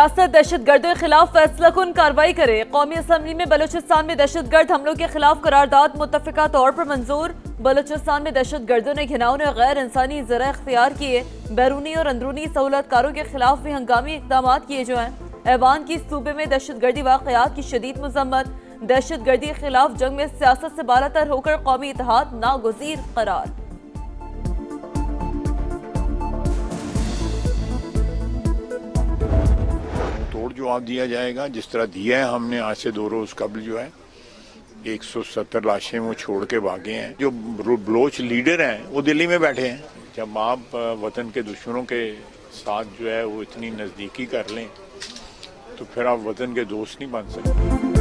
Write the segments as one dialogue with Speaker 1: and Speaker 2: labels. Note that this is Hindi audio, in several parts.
Speaker 1: रियासत दहशतगर्दों के खिलाफ फैसलाकुन कार्रवाई करे। कौमी असम्बली में बलूचिस्तान में दहशतगर्द हमलों के खिलाफ करारदाद मुत्तफिका तौर पर मंजूर। बलूचिस्तान में दहशतगर्दों ने घिनौने गैर इंसानी जरा इख्तियार किए। बैरूनी और अंदरूनी सहूलतकारों के खिलाफ भी हंगामी इकदाम किए जो हैं। ऐवान की सूबे में दहशतगर्दी वाकयात की शदीद मजम्मत। दहशतगर्दी के खिलाफ जंग में सियासत से बालातर होकर कौमी इत्तेहाद नागुज़ीर करार।
Speaker 2: जवाब दिया जाएगा जिस तरह दिया है हमने। आज से 2 रोज कबल जो है 170 लाशें वो छोड़ के भागे हैं। जो बलोच लीडर हैं वो दिल्ली में बैठे हैं। जब आप वतन के दुश्मनों के साथ जो है वो इतनी नज़दीकी कर लें तो फिर आप वतन के दोस्त नहीं बन सकते।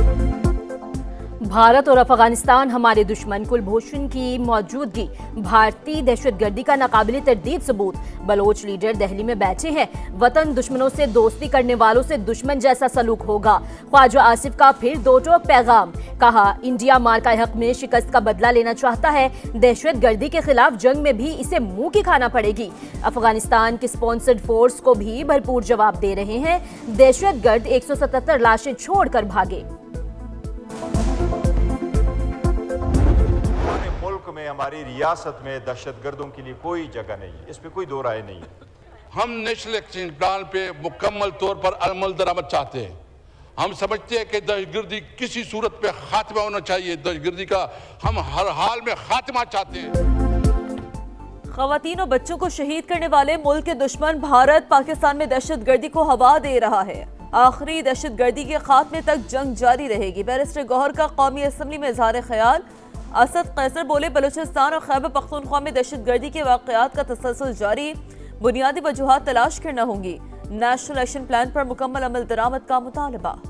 Speaker 3: भारत और अफगानिस्तान हमारे दुश्मन कुलभूषण की मौजूदगी भारतीय दहशतगर्दी का नाकाबिले तरदीद सबूत। बलोच लीडर दिल्ली में बैठे हैं। वतन दुश्मनों से दोस्ती करने वालों से दुश्मन जैसा सलूक होगा। ख्वाजा आसिफ का फिर दो टोक पैगाम। कहा इंडिया मार का हक में शिकस्त का बदला लेना चाहता है। दहशतगर्दी के खिलाफ जंग में भी इसे मुंह की खाना पड़ेगी। अफगानिस्तान के स्पॉन्सर्ड फोर्स को भी भरपूर जवाब दे रहे हैं। दहशतगर्द 177 लाशें छोड़कर भागे।
Speaker 4: में हमारी रियासत में दहशतगर्दों के लिए कोई जगह नहीं है, इस पे कोई दो राय नहीं है।
Speaker 5: हम नेशनल एक्शन प्लान पे मुकम्मल तौर पर अमल दरामद चाहते हैं। हम समझते हैं कि दहशतगर्दी किसी सूरत पे खात्मा होना चाहिए। दहशतगर्दी का हम हर हाल में खात्मा चाहते हैं।
Speaker 1: खवातीन और बच्चों को शहीद करने वाले मुल्क के दुश्मन भारत पाकिस्तान में दहशतगर्दी को हवा दे रहा है। आखिरी दहशतगर्दी के खात्मे तक जंग जारी रहेगी। बैरिस्टर गौहर का कौमी असम्बली में इजहार ख्याल। असद कैसर बोले बलूचिस्तान और खैबर पख्तूनख्वा में दहशतगर्दी के वाकयात का तसलसल जारी। बुनियादी वजूहात तलाश करना होंगी। नेशनल एक्शन प्लान पर मुकम्मल अमल दरामद का मुतालबा।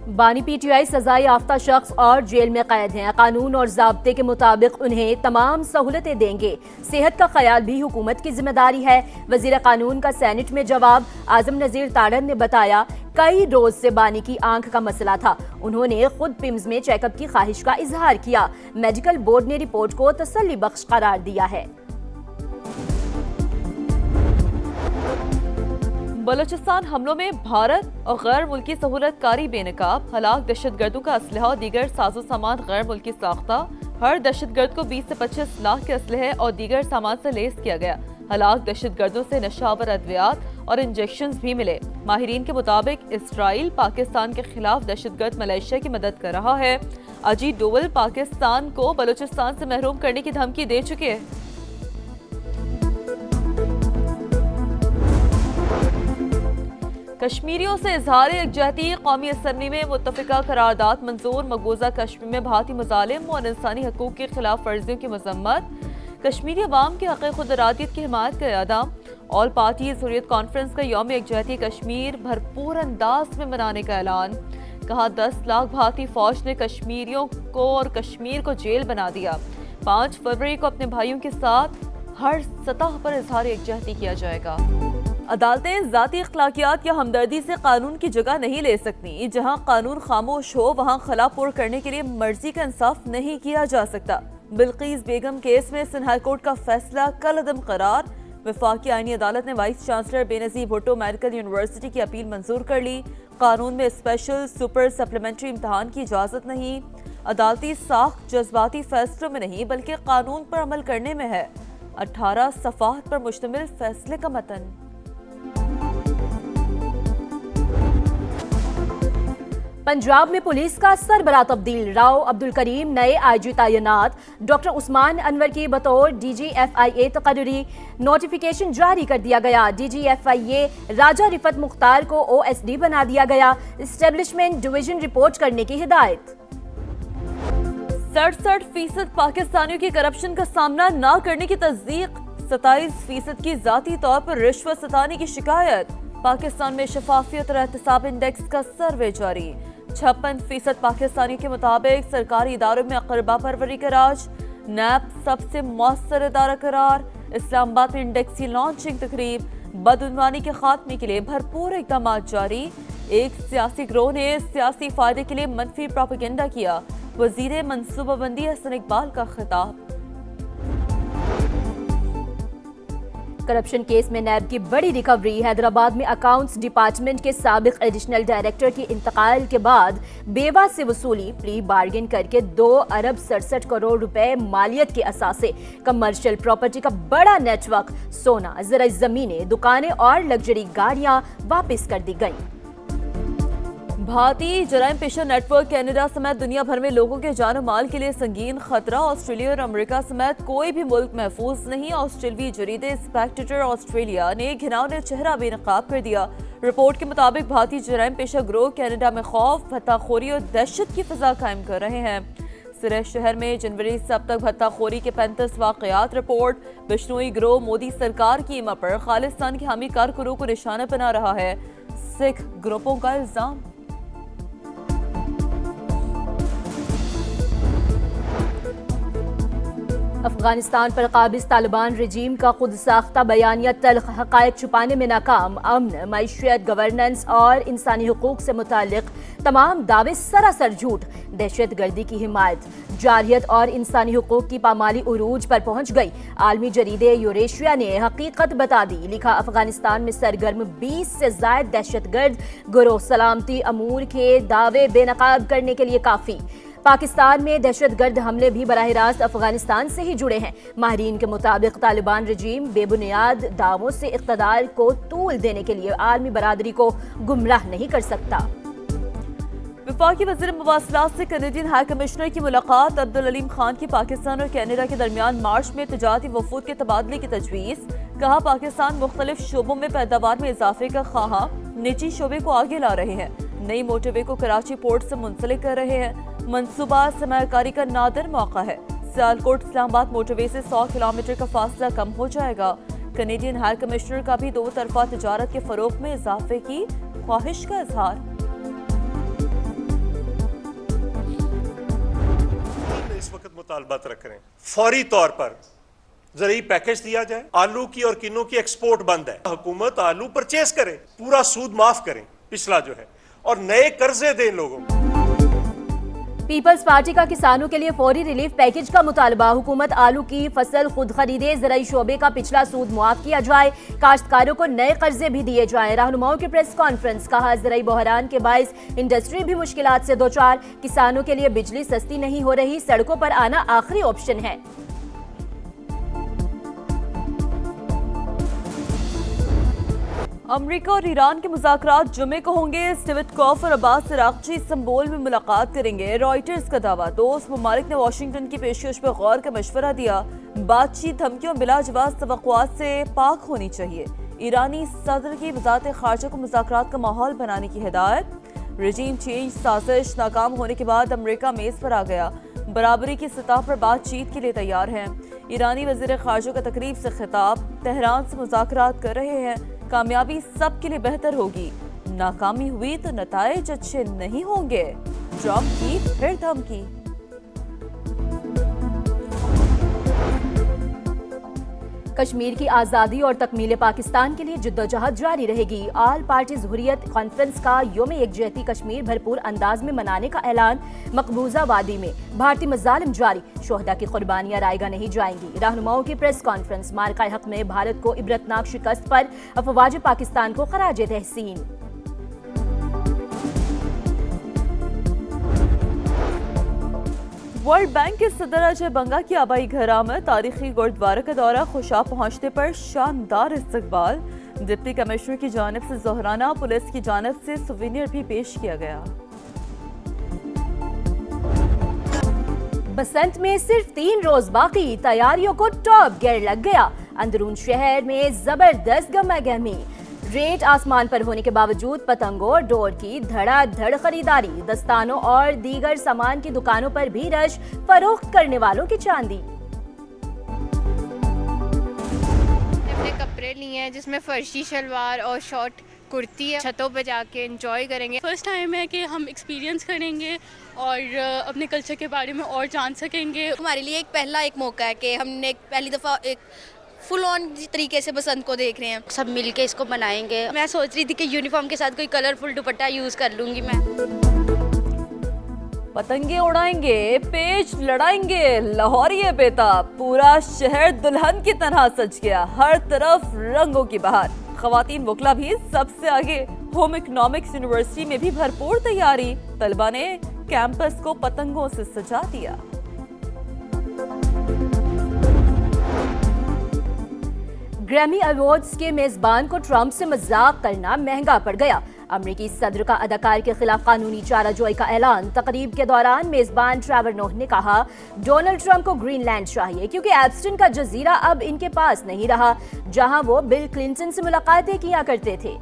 Speaker 3: बानी पीटीआई सजाए याफ्ता शख्स और जेल में कैद हैं। कानून और ज़ाब्ते के मुताबिक उन्हें तमाम सहूलतें देंगे। सेहत का ख्याल भी हुकूमत की जिम्मेदारी है। वजीर कानून का सेनेट में जवाब। आजम नज़ीर ताड़न ने बताया कई रोज से बानी की आंख का मसला था। उन्होंने खुद पिम्स में चेकअप की ख्वाहिश का इजहार किया। मेडिकल बोर्ड ने रिपोर्ट को तसल्ली बख्श करार दिया है।
Speaker 1: बलूचिस्तान हमलों में भारत और गैर मुल्की सहूलतकारी बेनकाब। हलाक दहशतगर्दों का असलहा और दीगर साजो सामान गैर मुल्की साख्ता। हर दहशतगर्द को 20 से 25 लाख के असलहे और दीगर सामान से लेस किया गया। हलाक दहशतगर्दों से नशावर अद्वियात और इंजेक्शंस भी मिले। माहिरीन के मुताबिक इसराइल पाकिस्तान के खिलाफ दहशतगर्द मलेशिया की मदद कर रहा है। अजीत डोवल पाकिस्तान को बलूचिस्तान से महरूम करने की धमकी दे चुके हैं। कश्मीरियों से इजहार यकजहती। कौमी असम्बली में मुत्तफिका करारदाद मंजूर। मकबूजा कश्मीर में भारतीय मजालिम और इंसानी हकूक के खिलाफ वर्जियों की मजम्मत। कश्मीरी अवाम के हक़ खुद इरादियत की हिमायत का इरादा। ऑल पार्टीज हुर्रियत कॉन्फ्रेंस का यौम यकजहती कश्मीर भरपूर अंदाज में मनाने का ऐलान। कहा 10 लाख भारतीय फौज ने कश्मीरियों को और कश्मीर को जेल बना दिया। 5 फरवरी को अपने भाइयों के साथ हर सतह पर इजहार यकजहती किया जाएगा। अदालतें जाती अखलाकियात या हमदर्दी से कानून की जगह नहीं ले सकती। जहां कानून खामोश हो वहां खलापुर करने के लिए मर्जी का इंसाफ नहीं किया जा सकता। बिल्किस बेगम केस में सिंध हाई कोर्ट का फैसला कल अदम करार। वफाकी आईनी अदालत ने vice chancellor Benazir Bhutto medical university की अपील मंजूर कर ली। कानून में स्पेशल सुपर सप्लीमेंट्री इम्तहान की इजाजत नहीं। अदालती साख जज्बाती फैसलों में नहीं बल्कि कानून पर अमल करने में है। 18 सफ़ाहत पर मुश्तमिल फैसले का मतन।
Speaker 3: पंजाब में पुलिस का सरबराह तब्दील। राव अब्दुल करीम नए आईजी तैनात। डॉक्टर उस्मान अनवर की बतौर DGFIA तकर्री। नोटिफिकेशन जारी कर दिया गया। DGFIA राजा रिफत मुख्तार को OSD बना दिया गया। एस्टेब्लिशमेंट डिवीजन रिपोर्ट करने की हिदायत।
Speaker 1: 67% पाकिस्तानियों की करप्शन का सामना न करने की तस्दीक। 27% की जाती तौर पर रिश्वत सताने की शिकायत। पाकिस्तान में शफाफियत और एहतसाब इंडेक्स का सर्वे जारी। 56% पाकिस्तानियों के मुताबिक सरकारी इदारों में अकरबा परवरी का राज। नैब सबसे मौसर इदारा करार। इस्लामाबाद में इंडेक्स की लॉन्चिंग तकरीब। बदउनवानी के खात्मे के लिए भरपूर इकदाम जारी। एक सियासी गिरोह ने सियासी फायदे के लिए मनफी प्रोपेगेंडा किया। वजीर मनसूबाबंदी हसन इकबाल का खिताब।
Speaker 3: करप्शन केस में नैब की बड़ी रिकवरी। हैदराबाद में अकाउंट्स डिपार्टमेंट के साबिक एडिशनल डायरेक्टर के इंतकाल के बाद बेवा से वसूली, प्ली बार्गेन करके 2 अरब 67 करोड़ रुपए मालियत के असासे। कमर्शियल प्रॉपर्टी का बड़ा नेटवर्क, सोना, ज़राई जमीनें, दुकानें और लग्जरी गाड़ियां वापस कर दी गईं।
Speaker 1: भारतीय जराइम पेशा नेटवर्क कनाडा समेत दुनिया भर में लोगों के जान और माल के लिए संगीन खतरा। ऑस्ट्रेलिया और अमेरिका समेत कोई भी मुल्क महफूज नहीं। ऑस्ट्रेलियाई जरीदे स्पेक्टेटर ऑस्ट्रेलिया ने घिनौना चेहरा बेनकाब कर दिया। रिपोर्ट के मुताबिक भारतीय जराइम पेशा गिरोह कनाडा में खौफ, भत्ताखोरी और दहशत की फिजा कायम कर रहे हैं। सिरह शहर में जनवरी से अब तक भत्ताखोरी के 35 वाकयात रिपोर्ट। बिश्नोई गिरोह मोदी सरकार की ईमा पर खालिस्तान के हामी कारकुनों को निशाना बना रहा है, सिख ग्रुपों का इल्जाम।
Speaker 3: अफगानिस्तान पर काबिज तालिबान रजीम का खुद साख्ता बयानिया तल्ख, हक़ाइक़ छुपाने में नाकाम। अमन, मईशत, गवर्नेंस और इंसानी हुकूक से मुतालिक तमाम दावे सरासर झूठ। दहशत गर्दी की हिमायत, जारहियत और इंसानी हुकूक की पामाली उरूज पर पहुंच गई। आलमी जरीदे यूरेशिया ने हकीकत बता दी। लिखा, अफगानिस्तान में सरगर्म 20 से ज्यादा दहशतगर्द गिरोह सलामती अमूर के दावे बेनकाब करने के लिए काफी। पाकिस्तान में दहशतगर्द हमले भी बराह रास्त अफगानिस्तान से ही जुड़े हैं। माहिरीन के मुताबिक तालिबान रजीम बेबुनियाद दावों से इक़्तिदार को तूल देने के लिए आलमी बरादरी को गुमराह नहीं कर सकता।
Speaker 1: वफाकी वज़ीर मवासलात से कैनेडियन हाई कमिश्नर की मुलाकात। अब्दुल अलीम खान की पाकिस्तान और कनाडा के दरमियान मार्च में तिजारती वफूद के तबादले की तजवीज़। कहा, पाकिस्तान मुख्तलिफ शोबों में पैदावार में इजाफे का ख्वाहा, निजी शोबे को आगे ला रहे हैं। नई मोटरवे को कराची पोर्ट से मुंसलिक कर रहे हैं। मंसूबा सरमायाकारी का नादिर मौका है। सियालकोट इस्लामाबाद मोटरवे से 100 किलोमीटर का फासला कम हो जाएगा। कैनेडियन हाई कमिश्नर का भी 2 तरफा तिजारत के फरोग में इजाफे की ख्वाहिश का इजहार।
Speaker 6: इस वक्त मुतालबात रख रहे हैं, फौरी तौर पर ज़रूरी पैकेज दिया जाए। आलू की और किन्नों की एक्सपोर्ट बंद है, हुकूमत आलू परचेज करे, पूरा सूद माफ करें पिछला जो है, और नए कर्जे दें लोगों को।
Speaker 3: पीपल्स पार्टी का किसानों के लिए फौरी रिलीफ पैकेज का मुतालबा। हुकूमत आलू की फसल खुद खरीदे, ज़राई शोबे का पिछला सूद मुआफ किया जाए, काश्तकारों को नए कर्जे भी दिए जाएं। रहनुमाओं की प्रेस कॉन्फ्रेंस। कहा, ज़राई बहरान के बाइस इंडस्ट्री भी मुश्किलात से दो चार। किसानों के लिए बिजली सस्ती नहीं हो रही, सड़कों पर आना आखिरी ऑप्शन है।
Speaker 1: अमेरिका और ईरान के मुज़ाकरात जुमे को होंगे। स्टीवटकॉफ और अब्बास अराग़ची इस्तांबुल में मुलाकात करेंगे। रॉयटर्स का दावा, दोस्त ममालिक ने वाशिंगटन की पेशकश पर गौर का मशवरा दिया। बातचीत धमकियों बिला जवाब तवक्कुआत से पाक होनी चाहिए। ईरानी सदर की वज़ारत ख़ारजा को मुज़ाकरात का माहौल बनाने की हिदायत। रजीम चेंज साजिश नाकाम होने के बाद अमेरिका मेज़ पर आ गया। बराबरी की सतह पर बातचीत के लिए तैयार हैं। ईरानी वज़ीर ख़ारजा का तकरीब से खिताब। तेहरान से मुज़ाकरात कर रहे हैं। कामयाबी सबके लिए बेहतर होगी, नाकामी हुई तो नताइज अच्छे नहीं होंगे। ट्रंप की फिर धमकी।
Speaker 3: कश्मीर की आज़ादी और तकमील पाकिस्तान के लिए जद्दोजहद जारी रहेगी। आल पार्टीज हुर्रियत कॉन्फ्रेंस का यौम यकजहती कश्मीर भरपूर अंदाज में मनाने का ऐलान। मकबूजा वादी में भारतीय मजालिम जारी, शोहदा की कुर्बानियां रायगा नहीं जाएंगी। रहनुमाओं की प्रेस कॉन्फ्रेंस। मार्का हक में भारत को इबरतनाक शिकस्त पर अफवाज पाकिस्तान को खराज तहसीन।
Speaker 1: वर्ल्ड बैंक के सदर अजय बंगा की आबाई घर आमद। तारीखी गुरुद्वारा का दौरा, खुशाब पहुंचने पर शानदार इस्तकबाल। डिप्टी कमिश्नर की जानिब से जोहराना, पुलिस की जानिब से सुवेनियर भी पेश किया गया।
Speaker 3: बसंत में सिर्फ 3 रोज बाकी, तैयारियों को टॉप गियर लग गया। अंदरून शहर में जबरदस्त गहमागहमी। रेट आसमान पर होने के बावजूद पतंगों और डोर की धड़ाधड़ खरीदारी। दस्तानों और दीगर सामान की दुकानों पर भी रश, फरोख्त करने वालों की चांदी।
Speaker 7: अपने कपड़े लिए हैं जिसमें फर्शी शलवार और शॉर्ट कुर्ती है। छतों पे जाके एंजॉय करेंगे।
Speaker 8: फर्स्ट टाइम है कि हम एक्सपीरियंस करेंगे और अपने कल्चर के बारे में और जान सकेंगे।
Speaker 9: हमारे लिए पहला मोका है कि हमने पहली दफ़ा एक फुल ऑन तरीके से बसंत को देख रहे हैं। सब मिलके इसको बनाएंगे। मैं सोच रही थी कि यूनिफॉर्म के साथ कोई कलरफुल दुपट्टा यूज़ कर लूँगी मैं।
Speaker 1: पतंगे उड़ाएंगे, पेच लड़ाएंगे, लाहौरिये बेताब, पूरा शहर दुल्हन की तरह सज गया, हर तरफ रंगों की बहार। खवातीन वकला भी सबसे आगे। होम इकोनॉमिक्स यूनिवर्सिटी में भी भरपूर तैयारी, तलबा ने कैंपस को पतंगों से सजा दिया।
Speaker 3: ग्रैमी अवार्ड्स के मेजबान को ट्रंप से मजाक करना महंगा पड़ गया। अमेरिकी सदर का अदाकार के खिलाफ कानूनी चाराजोई का ऐलान। तकरीब के दौरान मेजबान ट्रेवर नोह ने कहा, डोनाल्ड ट्रंप को ग्रीनलैंड चाहिए क्योंकि एप्स्टीन का जजीरा अब इनके पास नहीं रहा, जहां वो बिल क्लिंटन से मुलाकातें किया करते थे।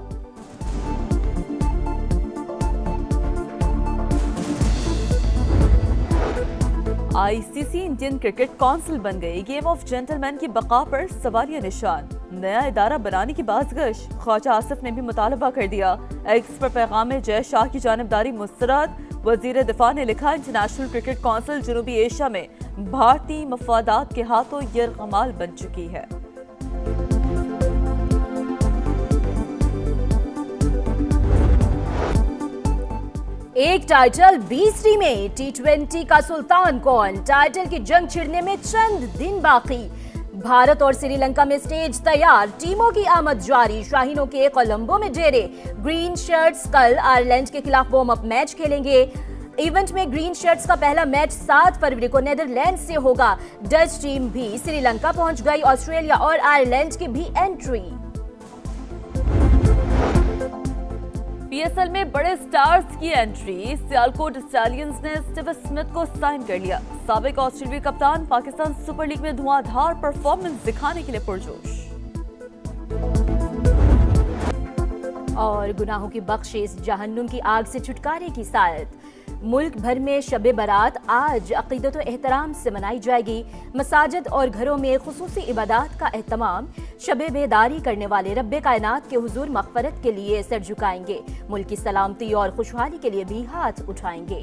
Speaker 1: आईसीसी इंडियन क्रिकेट काउंसिल बन गई। गेम ऑफ जेंटलमैन की बका पर सवालिया निशान। नया इदारा बनाने की बाज़गश। ख्वाजा आसिफ ने भी मुतालबा कर दिया। एक्स पर पैगाम में जय शाह की जानिबदारी मुस्तरद। वजीर दिफा ने लिखा, इंटरनेशनल क्रिकेट काउंसिल जनूबी एशिया में भारतीय मफादात के हाथों यरगमाल बन चुकी है।
Speaker 3: एक टाइटल 20 में टी20 का सुल्तान कौन? टाइटल की जंग छिड़ने में चंद दिन बाकी। भारत और श्रीलंका में स्टेज तैयार, टीमों की आमद जारी। शाहीनों के कोलंबो में डेरे। ग्रीन शर्ट्स कल आयरलैंड के खिलाफ वार्म अप मैच खेलेंगे। इवेंट में ग्रीन शर्ट्स का पहला मैच 7 फरवरी को नेदरलैंड से होगा। डच टीम भी श्रीलंका पहुंच गई। ऑस्ट्रेलिया और आयरलैंड की भी एंट्री।
Speaker 1: पीएसएल में बड़े स्टार्स की एंट्री। सियालकोट स्टैलियंस ने स्टीव स्मिथ को साइन कर लिया। साबिक ऑस्ट्रेलियाई कप्तान पाकिस्तान सुपर लीग में धुआंधार परफॉर्मेंस दिखाने के लिए पुरजोश।
Speaker 3: और गुनाहों की बख्शिश, जहन्नुम की आग से छुटकारे की सायत। मुल्क भर में शब बारात आज अकीदत और एहतराम से मनाई जाएगी। मसाजिद और घरों में खुसूसी इबादत का एहतमाम। शब बेदारी करने वाले रब्बे कायनात के हुजूर मग़फ़रत के लिए सर झुकाएंगे। मुल्क की सलामती और खुशहाली के लिए भी हाथ उठाएंगे।